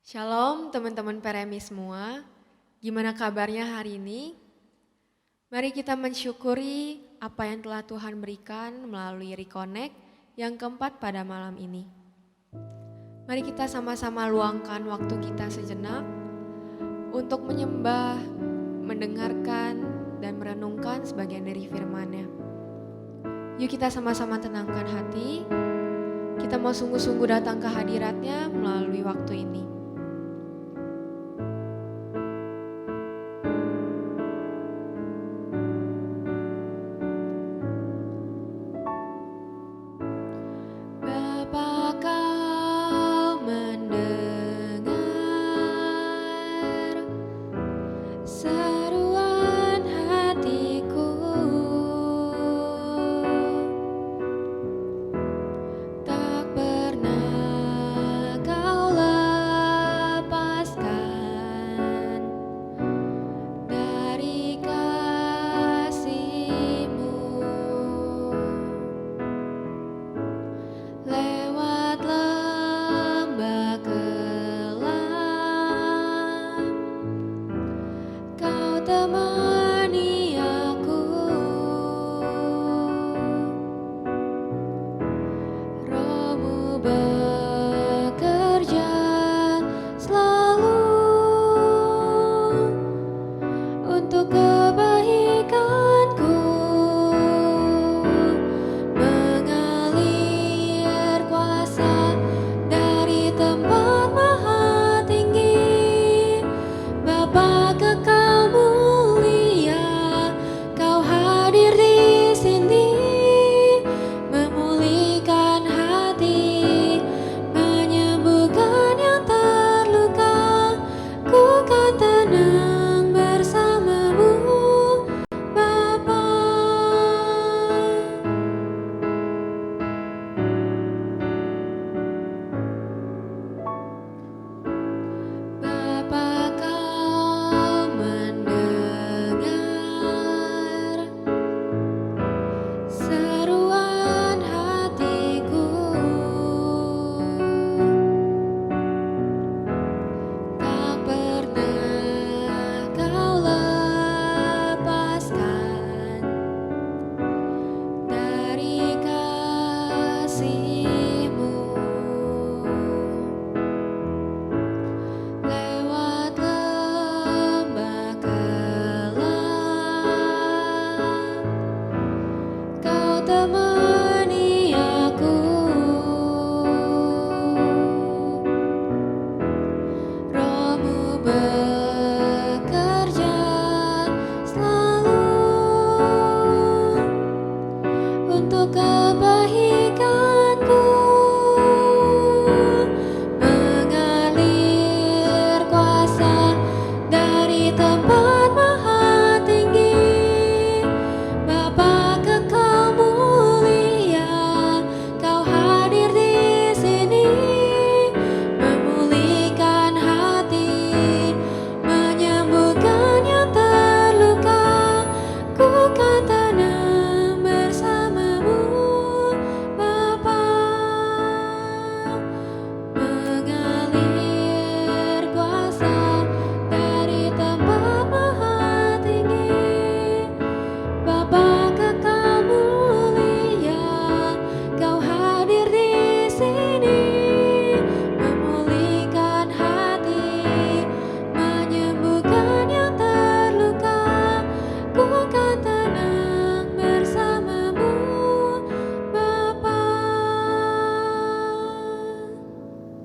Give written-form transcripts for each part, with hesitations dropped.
Shalom teman-teman PRMI semua, gimana kabarnya hari ini? Mari kita mensyukuri apa yang telah Tuhan berikan melalui Reconnect yang keempat pada malam ini. Mari kita sama-sama luangkan waktu kita sejenak untuk menyembah, mendengarkan, dan merenungkan sebagian dari firman-Nya. Yuk kita sama-sama tenangkan hati, kita mau sungguh-sungguh datang ke hadirat-Nya melalui waktu ini.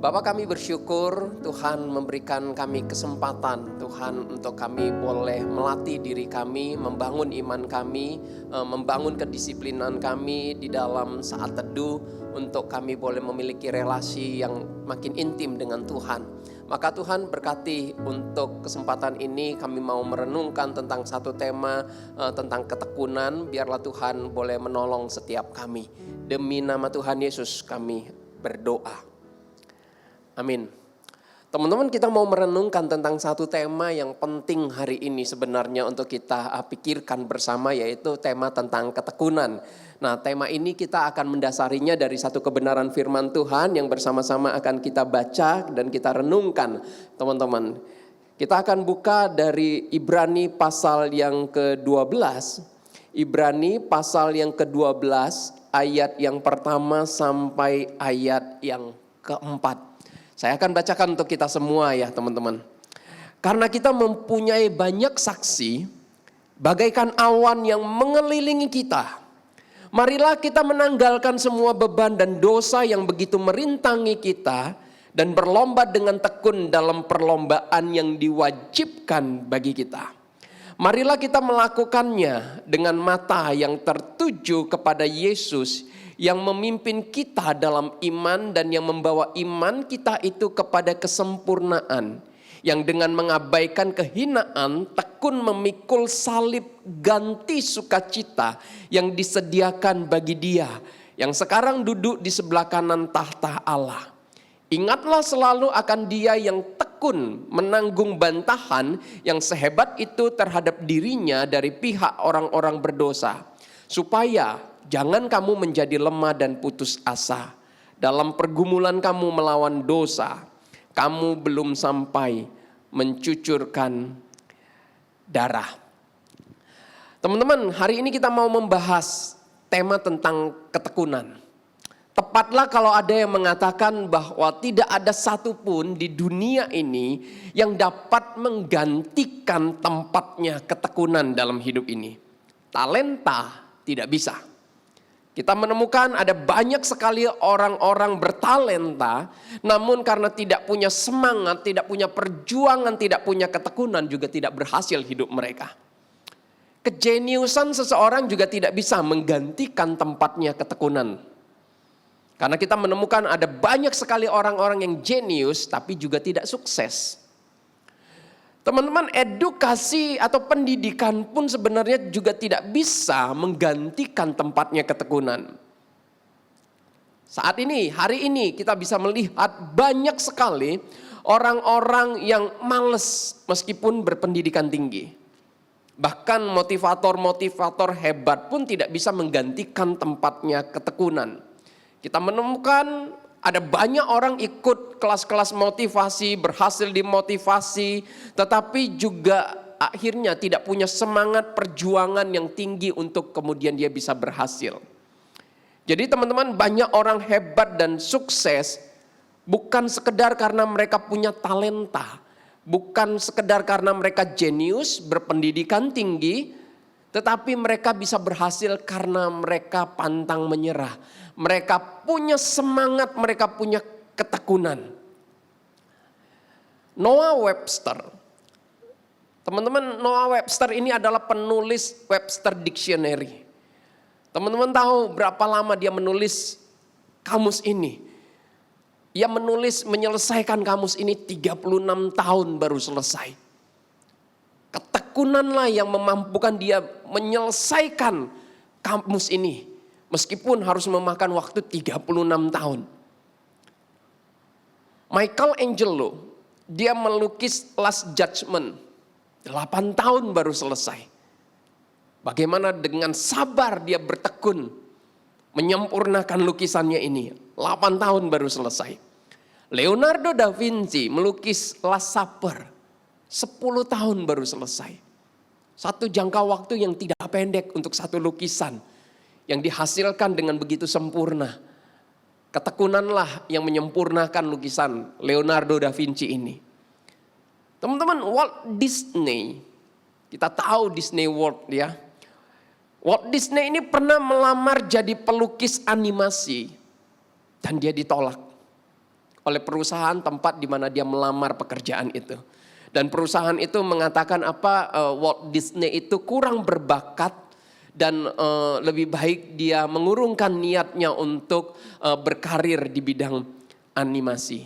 Bapa, kami bersyukur Tuhan memberikan kami kesempatan Tuhan untuk kami boleh melatih diri kami, membangun iman kami, membangun kedisiplinan kami di dalam saat teduh untuk kami boleh memiliki relasi yang makin intim dengan Tuhan. Maka Tuhan berkati untuk kesempatan ini kami mau merenungkan tentang satu tema tentang ketekunan. Biarlah Tuhan boleh menolong setiap kami. Demi nama Tuhan Yesus kami berdoa. Amin. Teman-teman, kita mau merenungkan tentang satu tema yang penting hari ini sebenarnya untuk kita pikirkan bersama, yaitu tema tentang ketekunan. Nah, tema ini kita akan mendasarinya dari satu kebenaran firman Tuhan yang bersama-sama akan kita baca dan kita renungkan, teman-teman. Kita akan buka dari Ibrani pasal yang ke-12. Ibrani pasal yang ke-12 ayat yang pertama sampai ayat yang keempat. Saya akan bacakan untuk kita semua ya, teman-teman. Karena kita mempunyai banyak saksi, bagaikan awan yang mengelilingi kita. Marilah kita menanggalkan semua beban dan dosa yang begitu merintangi kita dan berlomba dengan tekun dalam perlombaan yang diwajibkan bagi kita. Marilah kita melakukannya dengan mata yang tertuju kepada Yesus yang memimpin kita dalam iman dan yang membawa iman kita itu kepada kesempurnaan. Yang dengan mengabaikan kehinaan tekun memikul salib ganti sukacita yang disediakan bagi Dia yang sekarang duduk di sebelah kanan tahta Allah. Ingatlah selalu akan Dia yang tekun menanggung bantahan yang sehebat itu terhadap dirinya dari pihak orang-orang berdosa, supaya jangan kamu menjadi lemah dan putus asa. Dalam pergumulan kamu melawan dosa, kamu belum sampai mencucurkan darah. Teman-teman, hari ini kita mau membahas tema tentang ketekunan. Tepatlah kalau ada yang mengatakan bahwa tidak ada satupun di dunia ini yang dapat menggantikan tempatnya ketekunan dalam hidup ini. Talenta tidak bisa. Kita menemukan ada banyak sekali orang-orang bertalenta, namun karena tidak punya semangat, tidak punya perjuangan, tidak punya ketekunan, juga tidak berhasil hidup mereka. Kejeniusan seseorang juga tidak bisa menggantikan tempatnya ketekunan. Karena kita menemukan ada banyak sekali orang-orang yang jenius, tapi juga tidak sukses. Teman-teman, edukasi atau pendidikan pun sebenarnya juga tidak bisa menggantikan tempatnya ketekunan. Saat ini, hari ini kita bisa melihat banyak sekali orang-orang yang malas meskipun berpendidikan tinggi. Bahkan motivator-motivator hebat pun tidak bisa menggantikan tempatnya ketekunan. Kita menemukan ada banyak orang ikut kelas-kelas motivasi, berhasil dimotivasi, tetapi juga akhirnya tidak punya semangat perjuangan yang tinggi untuk kemudian dia bisa berhasil. Jadi teman-teman, banyak orang hebat dan sukses bukan sekedar karena mereka punya talenta, bukan sekedar karena mereka jenius, berpendidikan tinggi, tetapi mereka bisa berhasil karena mereka pantang menyerah. Mereka punya semangat, mereka punya ketekunan. Noah Webster. Teman-teman, Noah Webster ini adalah penulis Webster Dictionary. Teman-teman tahu berapa lama dia menulis kamus ini? Ia menyelesaikan kamus ini 36 tahun baru selesai. Ketekunanlah yang memampukan dia menyelesaikan kamus ini. Meskipun harus memakan waktu 36 tahun. Michelangelo, dia melukis Last Judgment. 8 tahun baru selesai. Bagaimana dengan sabar dia bertekun. Menyempurnakan lukisannya ini. 8 tahun baru selesai. Leonardo da Vinci melukis Last Supper. 10 tahun baru selesai. Satu jangka waktu yang tidak pendek untuk satu lukisan. Yang dihasilkan dengan begitu sempurna. Ketekunanlah yang menyempurnakan lukisan Leonardo da Vinci ini. Teman-teman, Walt Disney, kita tahu Disney World ya. Walt Disney ini pernah melamar jadi pelukis animasi. Dan dia ditolak oleh perusahaan tempat di mana dia melamar pekerjaan itu. Dan perusahaan itu mengatakan Walt Disney itu kurang berbakat. Dan lebih baik dia mengurungkan niatnya untuk berkarir di bidang animasi.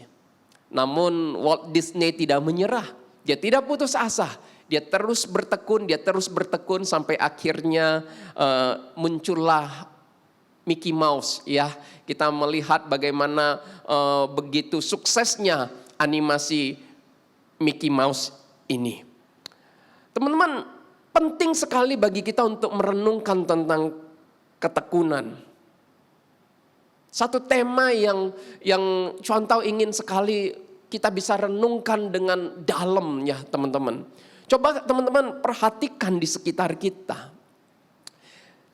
Namun Walt Disney tidak menyerah, dia tidak putus asa, dia terus bertekun sampai akhirnya muncullah Mickey Mouse ya. Kita melihat bagaimana begitu suksesnya animasi Mickey Mouse ini. Teman-teman, penting sekali bagi kita untuk merenungkan tentang ketekunan. Satu tema yang contoh ingin sekali kita bisa renungkan dengan dalam ya teman-teman. Coba teman-teman perhatikan di sekitar kita.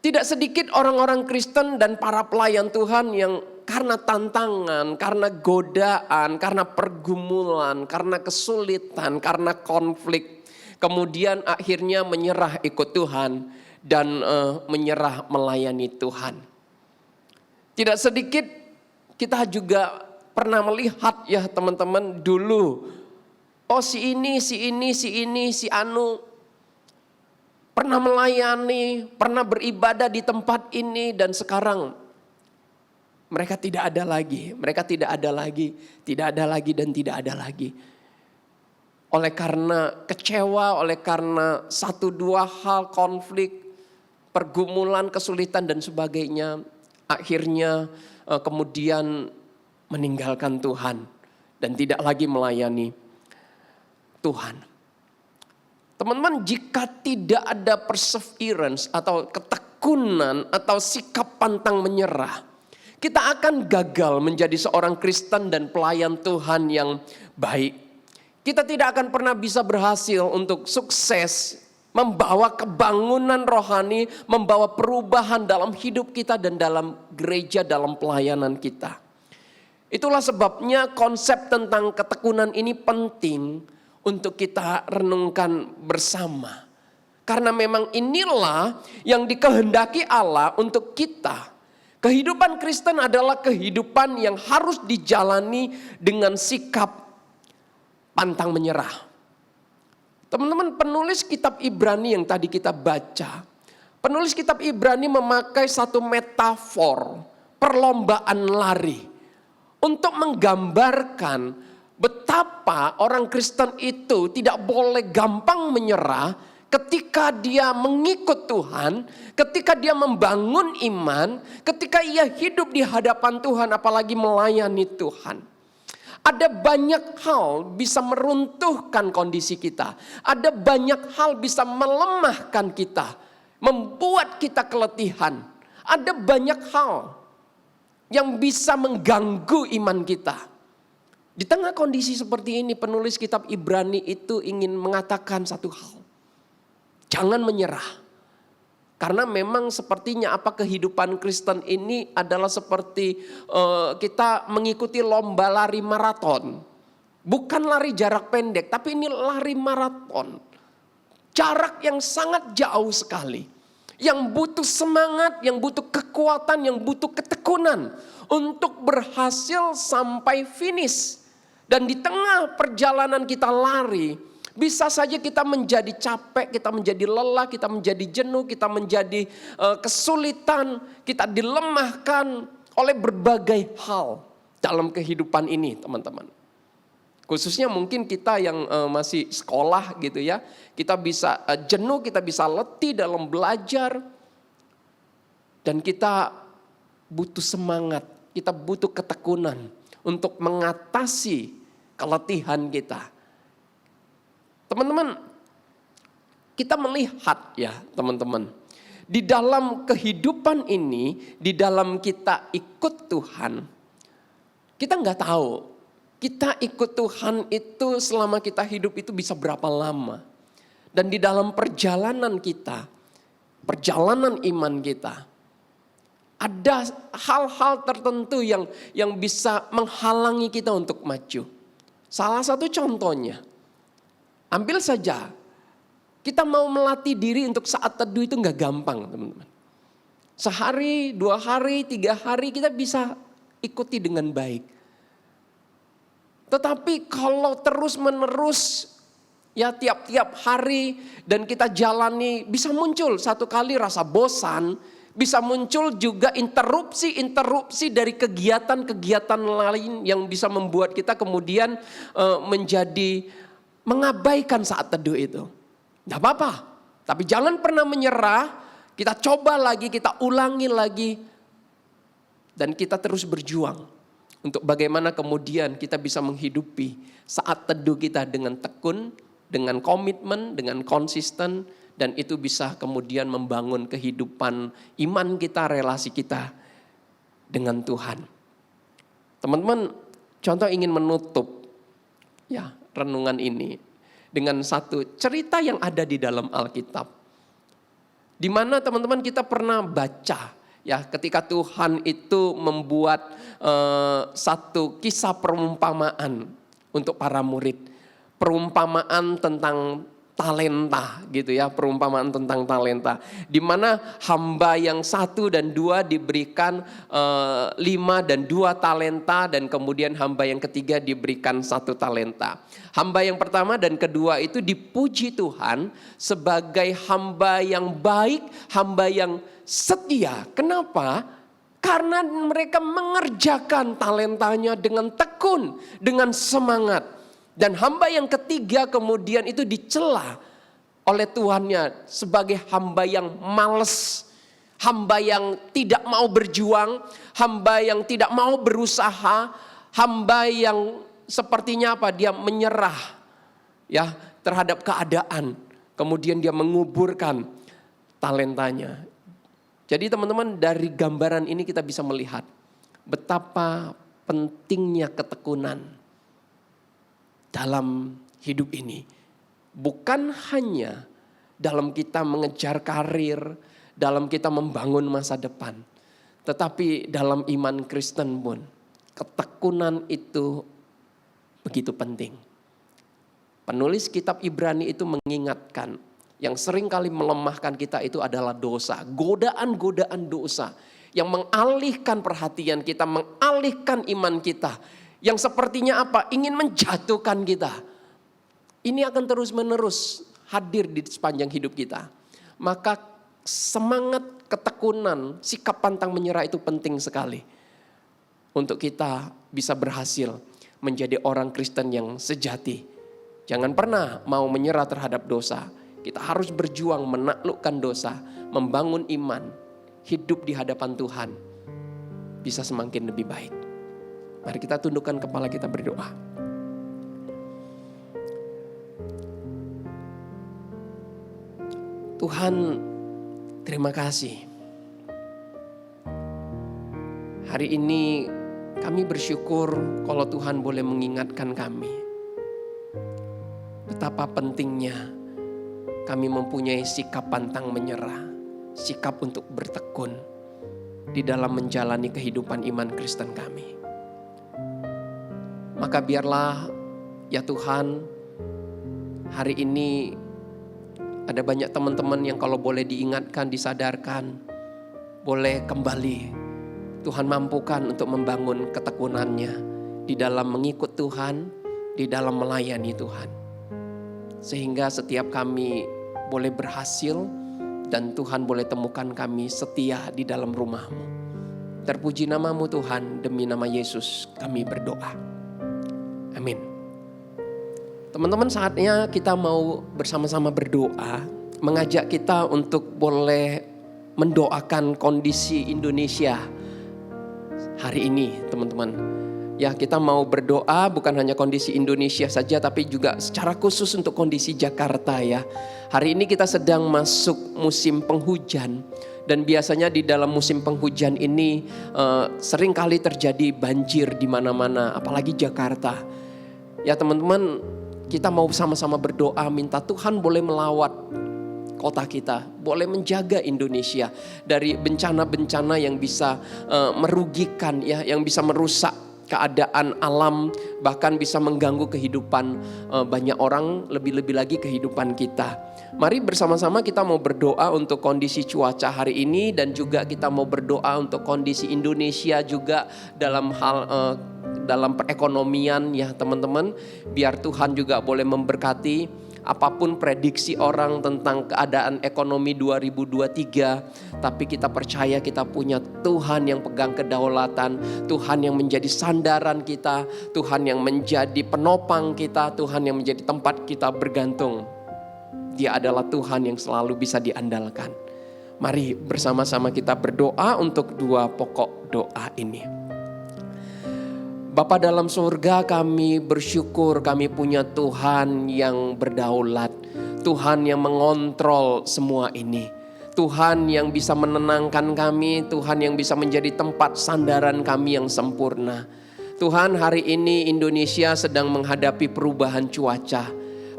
Tidak sedikit orang-orang Kristen dan para pelayan Tuhan yang karena tantangan, karena godaan, karena pergumulan, karena kesulitan, karena konflik, kemudian akhirnya menyerah ikut Tuhan dan menyerah melayani Tuhan. Tidak sedikit kita juga pernah melihat ya teman-teman dulu, si anu pernah melayani, pernah beribadah di tempat ini dan sekarang mereka tidak ada lagi, tidak ada lagi. Oleh karena kecewa, oleh karena satu dua hal konflik, pergumulan, kesulitan dan sebagainya, akhirnya kemudian meninggalkan Tuhan dan tidak lagi melayani Tuhan. Teman-teman, jika tidak ada perseverance atau ketekunan atau sikap pantang menyerah, kita akan gagal menjadi seorang Kristen dan pelayan Tuhan yang baik. Kita tidak akan pernah bisa berhasil untuk sukses membawa kebangunan rohani, membawa perubahan dalam hidup kita dan dalam gereja, dalam pelayanan kita. Itulah sebabnya konsep tentang ketekunan ini penting untuk kita renungkan bersama. Karena memang inilah yang dikehendaki Allah untuk kita. Kehidupan Kristen adalah kehidupan yang harus dijalani dengan sikap pantang menyerah. Teman-teman, penulis kitab Ibrani yang tadi kita baca, penulis kitab Ibrani memakai satu metafor perlombaan lari untuk menggambarkan betapa orang Kristen itu tidak boleh gampang menyerah ketika dia mengikut Tuhan, ketika dia membangun iman, ketika ia hidup di hadapan Tuhan apalagi melayani Tuhan. Ada banyak hal bisa meruntuhkan kondisi kita. Ada banyak hal bisa melemahkan kita, membuat kita keletihan. Ada banyak hal yang bisa mengganggu iman kita. Di tengah kondisi seperti ini, penulis kitab Ibrani itu ingin mengatakan satu hal. Jangan menyerah. Karena memang sepertinya kehidupan Kristen ini adalah seperti kita mengikuti lomba lari maraton. Bukan lari jarak pendek, tapi ini lari maraton. Jarak yang sangat jauh sekali. Yang butuh semangat, yang butuh kekuatan, yang butuh ketekunan untuk berhasil sampai finish. Dan di tengah perjalanan kita lari, bisa saja kita menjadi capek, kita menjadi lelah, kita menjadi jenuh, kita menjadi kesulitan, kita dilemahkan oleh berbagai hal dalam kehidupan ini, teman-teman. Khususnya mungkin kita yang masih sekolah gitu ya, kita bisa jenuh, kita bisa letih dalam belajar, dan kita butuh semangat, kita butuh ketekunan untuk mengatasi keletihan kita. Teman-teman, kita melihat ya teman-teman, di dalam kehidupan ini, di dalam kita ikut Tuhan, kita nggak tahu, kita ikut Tuhan itu selama kita hidup itu bisa berapa lama. Dan di dalam perjalanan kita, perjalanan iman kita, ada hal-hal tertentu yang bisa menghalangi kita untuk maju. Salah satu contohnya, ambil saja, kita mau melatih diri untuk saat teduh itu gak gampang teman-teman. Sehari, 2 hari, 3 hari kita bisa ikuti dengan baik. Tetapi kalau terus menerus ya tiap-tiap hari dan kita jalani, bisa muncul satu kali rasa bosan, bisa muncul juga interupsi dari kegiatan-kegiatan lain yang bisa membuat kita kemudian menjadi mengabaikan saat teduh itu. Gak apa-apa, tapi jangan pernah menyerah. Kita coba lagi, kita ulangi lagi, dan kita terus berjuang untuk bagaimana kemudian kita bisa menghidupi saat teduh kita dengan tekun, dengan komitmen, dengan konsisten, dan itu bisa kemudian membangun kehidupan iman kita, relasi kita dengan Tuhan. Teman-teman, contoh ingin menutup ya renungan ini dengan satu cerita yang ada di dalam Alkitab. Di mana teman-teman kita pernah baca ya ketika Tuhan itu membuat satu kisah perumpamaan untuk para murid. Perumpamaan tentang talenta gitu ya, perumpamaan tentang talenta. Di mana hamba yang 1 dan 2 diberikan 5 dan 2 talenta, dan kemudian hamba yang ketiga diberikan 1 talenta. Hamba yang pertama dan kedua itu dipuji Tuhan sebagai hamba yang baik, hamba yang setia. Kenapa? Karena mereka mengerjakan talentanya dengan tekun, dengan semangat. Dan hamba yang ketiga kemudian itu dicela oleh tuannya sebagai hamba yang malas, hamba yang tidak mau berjuang, hamba yang tidak mau berusaha, hamba yang sepertinya apa? Dia menyerah ya terhadap keadaan. Kemudian dia menguburkan talentanya. Jadi teman-teman, dari gambaran ini kita bisa melihat betapa pentingnya ketekunan dalam hidup ini. Bukan hanya dalam kita mengejar karir, dalam kita membangun masa depan. Tetapi dalam iman Kristen pun, ketekunan itu begitu penting. Penulis kitab Ibrani itu mengingatkan, yang sering kali melemahkan kita itu adalah dosa. Godaan-godaan dosa yang mengalihkan perhatian kita, mengalihkan iman kita. Yang sepertinya apa? Ingin menjatuhkan kita. Ini akan terus menerus hadir di sepanjang hidup kita. Maka semangat ketekunan, sikap pantang menyerah itu penting sekali. Untuk kita bisa berhasil menjadi orang Kristen yang sejati. Jangan pernah mau menyerah terhadap dosa. Kita harus berjuang menaklukkan dosa, membangun iman, hidup di hadapan Tuhan. Bisa semakin lebih baik. Mari kita tundukkan kepala kita berdoa. Tuhan, terima kasih. Hari ini kami bersyukur kalau Tuhan boleh mengingatkan kami. Betapa pentingnya kami mempunyai sikap pantang menyerah. Sikap untuk bertekun di dalam menjalani kehidupan iman Kristen kami. Maka biarlah ya Tuhan, hari ini ada banyak teman-teman yang kalau boleh diingatkan, disadarkan, boleh kembali. Tuhan mampukan untuk membangun ketekunannya di dalam mengikut Tuhan, di dalam melayani Tuhan. Sehingga setiap kami boleh berhasil dan Tuhan boleh temukan kami setia di dalam rumah-Mu. Terpuji nama-Mu Tuhan, demi nama Yesus kami berdoa. Amin. Teman-teman, saatnya kita mau bersama-sama berdoa, mengajak kita untuk boleh mendoakan kondisi Indonesia hari ini, teman-teman. Ya, kita mau berdoa bukan hanya kondisi Indonesia saja, tapi juga secara khusus untuk kondisi Jakarta ya. Hari ini kita sedang masuk musim penghujan. Dan biasanya di dalam musim penghujan ini sering kali terjadi banjir di mana-mana, apalagi Jakarta. Ya teman-teman, kita mau sama-sama berdoa minta Tuhan boleh melawat kota kita, boleh menjaga Indonesia dari bencana-bencana yang bisa merugikan ya, yang bisa merusak keadaan alam, bahkan bisa mengganggu kehidupan banyak orang, lebih-lebih lagi kehidupan kita. Mari bersama-sama kita mau berdoa untuk kondisi cuaca hari ini, dan juga kita mau berdoa untuk kondisi Indonesia juga dalam hal dalam perekonomian ya teman-teman. Biar Tuhan juga boleh memberkati apapun prediksi orang tentang keadaan ekonomi 2023. Tapi kita percaya kita punya Tuhan yang pegang kedaulatan, Tuhan yang menjadi sandaran kita, Tuhan yang menjadi penopang kita, Tuhan yang menjadi tempat kita bergantung. Dia adalah Tuhan yang selalu bisa diandalkan. Mari bersama-sama kita berdoa untuk dua pokok doa ini. Bapa dalam surga, kami bersyukur kami punya Tuhan yang berdaulat. Tuhan yang mengontrol semua ini. Tuhan yang bisa menenangkan kami, Tuhan yang bisa menjadi tempat sandaran kami yang sempurna. Tuhan, hari ini Indonesia sedang menghadapi perubahan cuaca.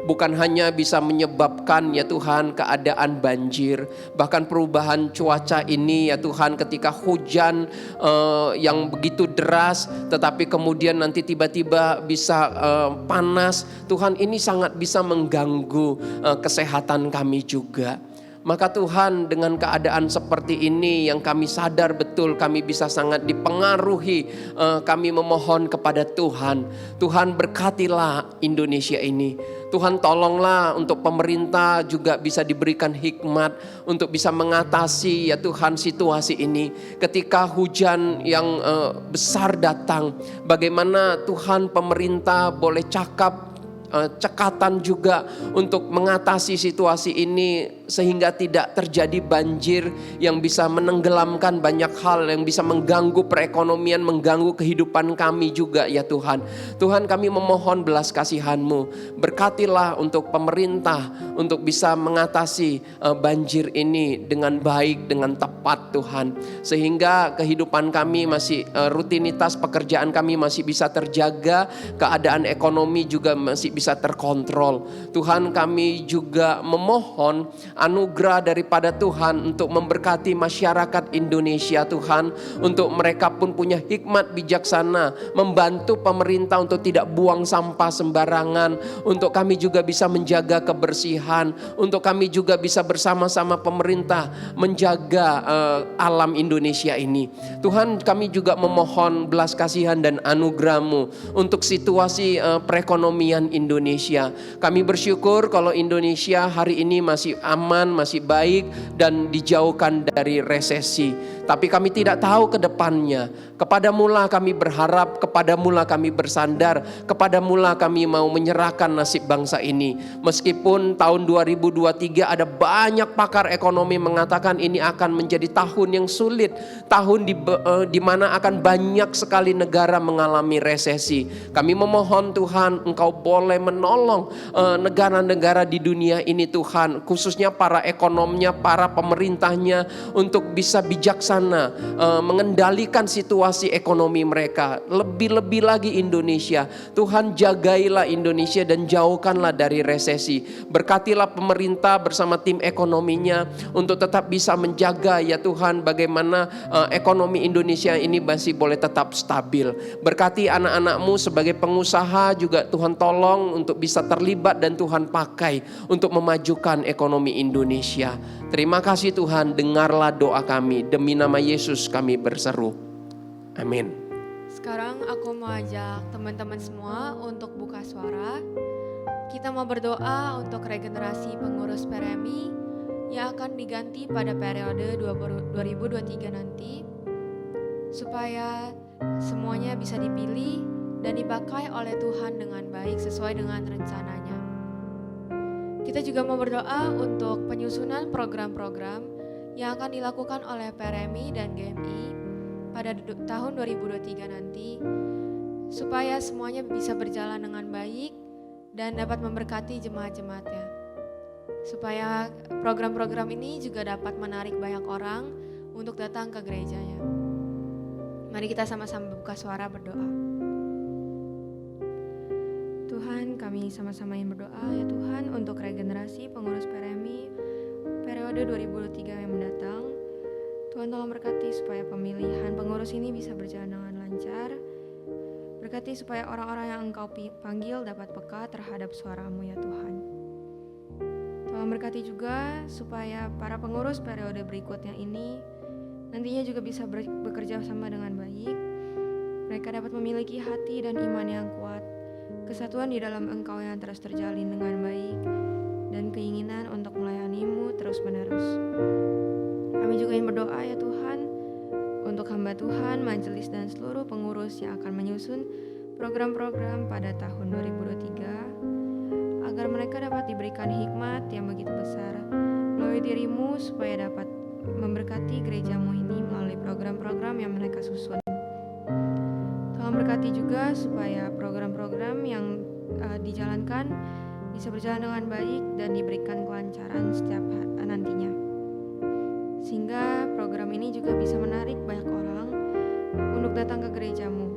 Bukan hanya bisa menyebabkan ya Tuhan keadaan banjir, bahkan perubahan cuaca ini ya Tuhan ketika hujan yang begitu deras, tetapi kemudian nanti tiba-tiba bisa panas. Tuhan, ini sangat bisa mengganggu kesehatan kami juga. Maka Tuhan, dengan keadaan seperti ini yang kami sadar betul kami bisa sangat dipengaruhi, kami memohon kepada Tuhan. Tuhan, berkatilah Indonesia ini. Tuhan, tolonglah untuk pemerintah juga bisa diberikan hikmat untuk bisa mengatasi ya Tuhan situasi ini. Ketika hujan yang besar datang, bagaimana Tuhan pemerintah boleh cekatan juga untuk mengatasi situasi ini sehingga tidak terjadi banjir yang bisa menenggelamkan banyak hal, yang bisa mengganggu perekonomian, mengganggu kehidupan kami juga ya Tuhan. Tuhan, kami memohon belas kasihan-Mu, berkatilah untuk pemerintah untuk bisa mengatasi banjir ini dengan baik, dengan tepat Tuhan, sehingga kehidupan kami masih rutinitas pekerjaan kami masih bisa terjaga, keadaan ekonomi juga masih bisa terkontrol. Tuhan, kami juga memohon anugerah daripada Tuhan untuk memberkati masyarakat Indonesia Tuhan, untuk mereka pun punya hikmat bijaksana membantu pemerintah untuk tidak buang sampah sembarangan, untuk kami juga bisa menjaga kebersihan, untuk kami juga bisa bersama-sama pemerintah menjaga alam Indonesia ini. Tuhan, kami juga memohon belas kasihan dan anugerah-Mu untuk situasi perekonomian Indonesia. Kami bersyukur kalau Indonesia hari ini masih aman, masih baik dan dijauhkan dari resesi. Tapi kami tidak tahu ke depannya. Kepadamu-lah kami berharap, kepadamu-lah kami bersandar, kepadamu-lah kami mau menyerahkan nasib bangsa ini. Meskipun tahun 2023 ada banyak pakar ekonomi mengatakan ini akan menjadi tahun yang sulit, tahun di mana akan banyak sekali negara mengalami resesi. Kami memohon Tuhan, Engkau boleh menolong negara-negara di dunia ini Tuhan, khususnya para ekonomnya, para pemerintahnya, untuk bisa bijaksana mengendalikan situasi ekonomi mereka. Lebih-lebih lagi Indonesia, Tuhan jagailah Indonesia dan jauhkanlah dari resesi. Berkatilah pemerintah bersama tim ekonominya untuk tetap bisa menjaga ya Tuhan bagaimana ekonomi Indonesia ini masih boleh tetap stabil. Berkati anak-anak-Mu sebagai pengusaha juga Tuhan, tolong untuk bisa terlibat dan Tuhan pakai untuk memajukan ekonomi Indonesia. Terima kasih Tuhan, dengarlah doa kami, demi nama Yesus kami berseru. Amin. Sekarang aku mau ajak teman-teman semua untuk buka suara. Kita mau berdoa untuk regenerasi pengurus PRMI yang akan diganti pada periode 2023 nanti, supaya semuanya bisa dipilih dan dipakai oleh Tuhan dengan baik sesuai dengan rencananya. Kita juga mau berdoa untuk penyusunan program-program yang akan dilakukan oleh PRMI dan GMI pada tahun 2023 nanti, supaya semuanya bisa berjalan dengan baik dan dapat memberkati jemaat-jemaatnya. Supaya program-program ini juga dapat menarik banyak orang untuk datang ke gerejanya. Mari kita sama-sama buka suara berdoa. Tuhan, kami sama-sama yang berdoa ya Tuhan untuk regenerasi pengurus PRMI periode 2023 yang mendatang. Tuhan, tolong berkati supaya pemilihan pengurus ini bisa berjalan dengan lancar. Berkati supaya orang-orang yang Engkau panggil dapat peka terhadap suara-Mu ya Tuhan. Tolong berkati juga supaya para pengurus periode berikutnya ini nantinya juga bisa bekerja sama dengan baik. Mereka dapat memiliki hati dan iman yang kuat, kesatuan di dalam Engkau yang terus terjalin dengan baik, dan keinginan untuk melayani-Mu terus-menerus. Kami juga ingin berdoa ya Tuhan untuk hamba Tuhan, majelis dan seluruh pengurus yang akan menyusun program-program pada tahun 2023, agar mereka dapat diberikan hikmat yang begitu besar melalui diri-Mu, supaya dapat memberkati gereja-Mu ini melalui program-program yang mereka susun. Tolong berkati juga supaya program-program yang dijalankan bisa berjalan dengan baik dan diberikan kelancaran setiap nantinya. Sehingga program ini juga bisa menarik banyak orang untuk datang ke gerejamu.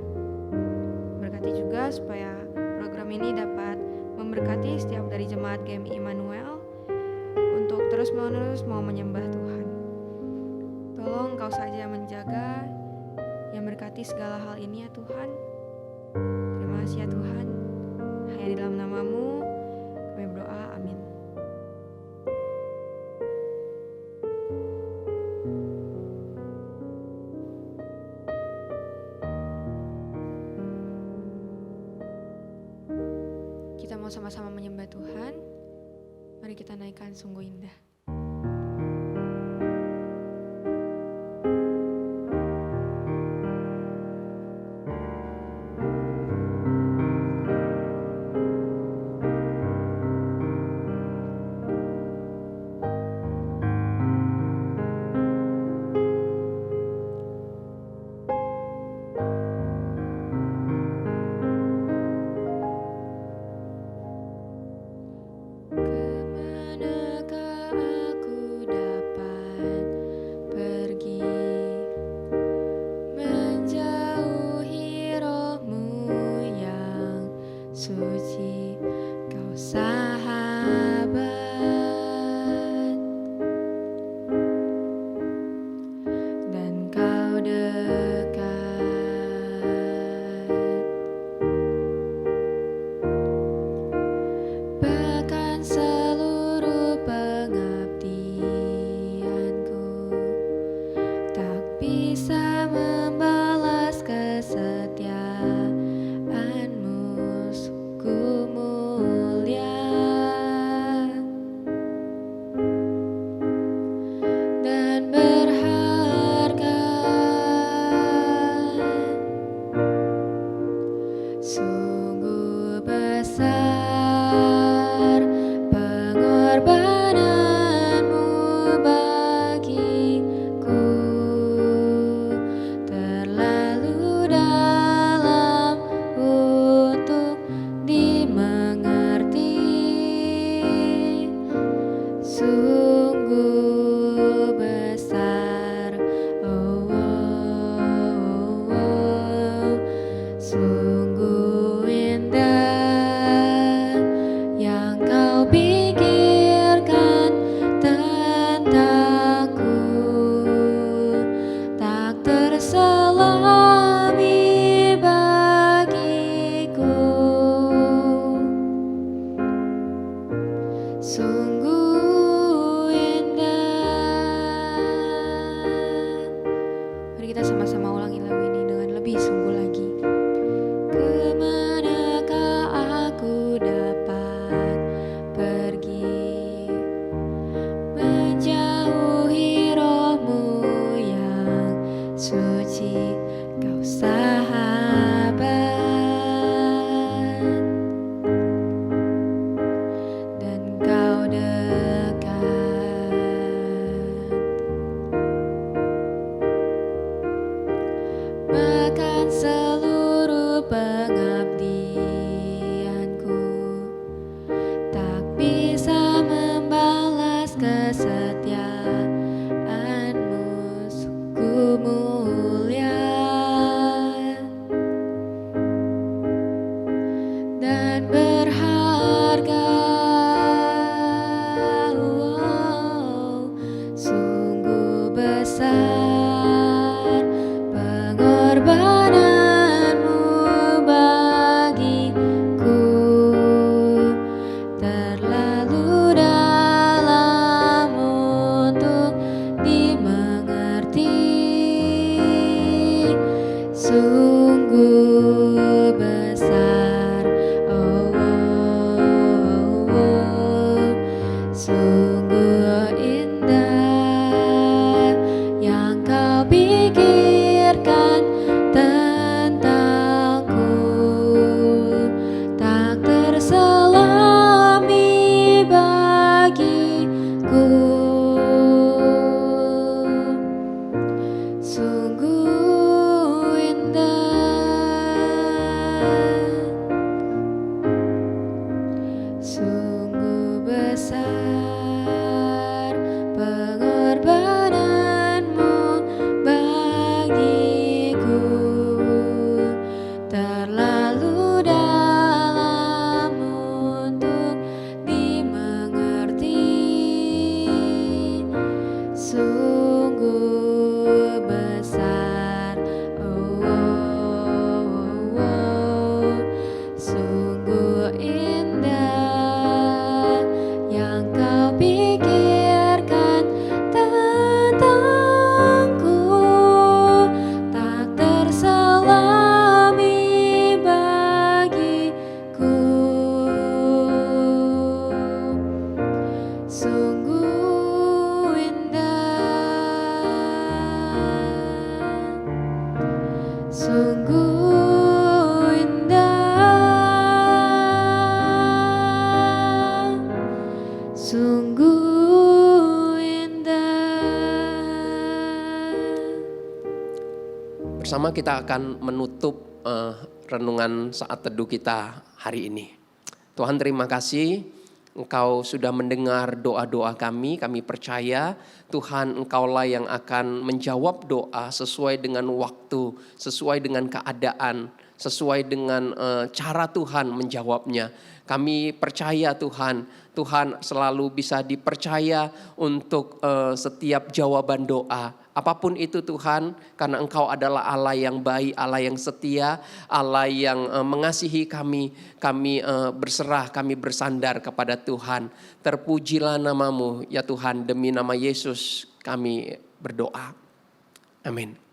Berkati juga supaya program ini dapat memberkati setiap dari jemaat GMI Immanuel untuk terus-menerus mau menyembah Tuhan. Tolong Kau saja menjaga yang berkati segala hal ini ya Tuhan. Terima kasih ya Tuhan. Hanya di dalam nama-Mu kami berdoa, amin. Kita mau sama-sama menyembah Tuhan. Mari kita naikkan Sungguh Indah. Kemanakah aku dapat pergi, menjauhi roh-Mu yang suci, Kau sahabat, dan Kau dekat. Bahkan seluruh pengabdianku tak bisa membalas kesetiaan-Mu, sungguh mulia dan berharga. Sungguh besar pengorbanan-Mu bagiku, terlalu dalam untuk dimengerti. Sungguh besar, oh, oh, oh. Sungguh indah yang Kau pikirkan tentangku, tak terselami bagiku. Sungguh indah. Mari kita sama-sama ulangi lagu ini dengan lebih sungguh lagi. Kemanakah aku dapat pergi, menjauhi roh-Mu yang suci, Kau sahabat, dan Kau dekat. Bahkan seluruh pengabdianku tak bisa membalas kesetiaan-Mu, sungguh mulia dan berharga. Oh, sungguh besar pengorbanan-Mu bagiku, terlalu dalam untuk dimengerti. Sungguh besar, oh, oh, Sama-sama kita akan menutup renungan saat teduh kita hari ini. Tuhan, terima kasih Engkau sudah mendengar doa-doa kami percaya Tuhan Engkaulah yang akan menjawab doa sesuai dengan waktu, sesuai dengan keadaan, sesuai dengan cara Tuhan menjawabnya. Kami percaya Tuhan selalu bisa dipercaya untuk setiap jawaban doa. Apapun itu Tuhan, karena Engkau adalah Allah yang baik, Allah yang setia, Allah yang mengasihi kami berserah, kami bersandar kepada Tuhan. Terpujilah nama-Mu ya Tuhan, demi nama Yesus kami berdoa. Amin.